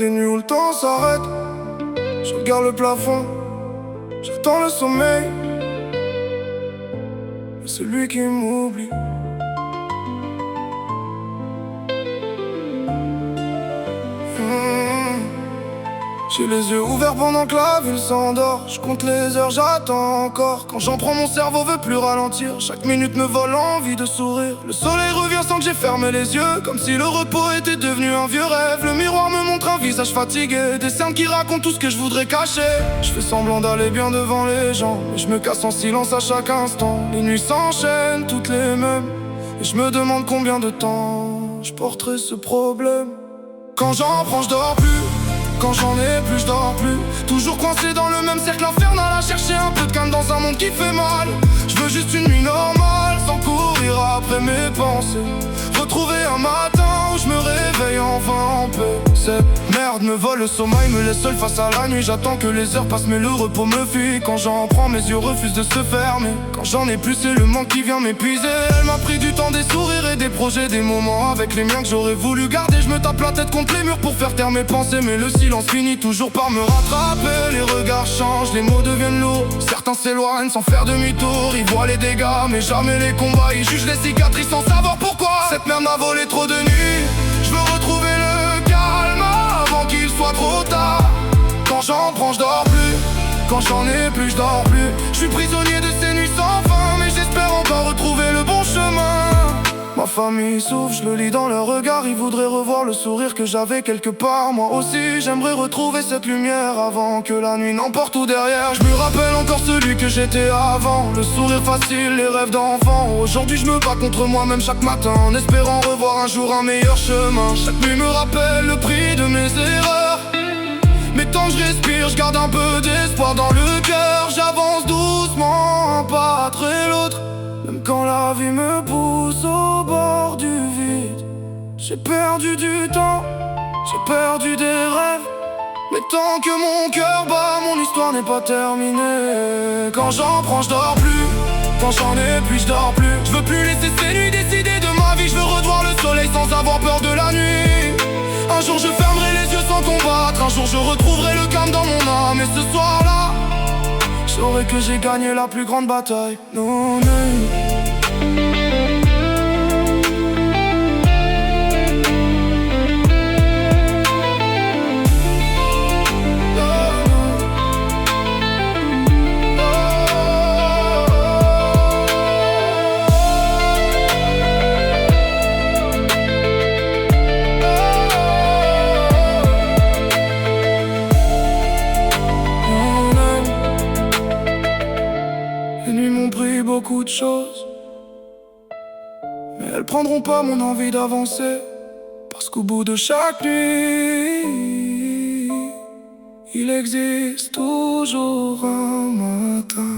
des nuits où le temps s'arrête. Je regarde le plafond, j'attends le sommeil. Mais c'est lui qui m'oublie. J'ai les yeux ouverts pendant que la ville s'endort. Je compte les heures, j'attends encore. Quand j'en prends, mon cerveau veut plus ralentir. Chaque minute me vole l'envie de sourire. Le soleil revient sans que j'ai fermé les yeux, comme si le repos était devenu un vieux rêve. Le miroir me montre un visage fatigué, des cernes qui racontent tout ce que je voudrais cacher. Je fais semblant d'aller bien devant les gens, mais je me casse en silence à chaque instant. Les nuits s'enchaînent, toutes les mêmes, et je me demande combien de temps je porterai ce problème. Quand j'en prends, je dors plus. Quand j'en ai plus, je dors plus. Toujours coincé dans le même cercle infernal, à chercher un peu de calme dans un monde qui fait mal. Je veux juste une nuit normale, sans courir après mes pensées. Retrouver un matin où je me réveille enfin en paix. Cette merde me vole le sommeil, me laisse seul face à la nuit. J'attends que les heures passent mais le repos me fuit. Quand j'en prends, mes yeux refusent de se fermer. Quand j'en ai plus, c'est le manque qui vient m'épuiser. Elle m'a pris du temps, des sourires et des projets, des moments avec les miens que j'aurais voulu garder. Je me tape la tête contre les murs pour faire taire mes pensées, mais le silence finit toujours par me rattraper. Les regards changent, les mots deviennent lourds. Certains s'éloignent sans faire demi-tour. Ils voient les dégâts mais jamais les combats. Ils jugent les cicatrices sans savoir pourquoi. Cette merde m'a volé trop de nuits. Je veux retrouver le calme avant qu'il soit trop tard. Quand j'en prends, je dors plus. Quand j'en ai plus, je dors plus. Je suis prisonnier de ces nuits sans fin, mais j'espère encore retrouver le bon chemin. Ma famille souffre, je le lis dans leur regard. Ils voudraient revoir le sourire que j'avais quelque part. Moi aussi j'aimerais retrouver cette lumière avant que la nuit n'emporte tout derrière. Je me rappelle encore celui que j'étais avant. Le sourire facile, les rêves d'enfant. Aujourd'hui je me bats contre moi-même chaque matin, en espérant revoir un jour un meilleur chemin. Chaque nuit me rappelle le prix de mes erreurs. Mais tant que je respire, je garde un peu d'espoir dans le cœur. J'avance doucement, un pas après l'autre. Même quand la vie me pousse au bord du vide. J'ai perdu du temps, j'ai perdu des rêves. Mais tant que mon cœur bat, mon histoire n'est pas terminée. Quand j'en prends, je dors plus. Quand j'en ai plus, je dors plus. Je veux plus laisser ces nuits décider de ma vie. Je veux revoir le soleil sans avoir peur de la nuit. Un jour je fermerai les yeux sans combattre. Un jour je retrouverai le calme dans mon âme. Et ce soir-là, je saurai que j'ai gagné la plus grande bataille. Non, non. Les nuits m'ont pris beaucoup de choses, mais elles prendront pas mon envie d'avancer. Parce qu'au bout de chaque nuit, il existe toujours un matin.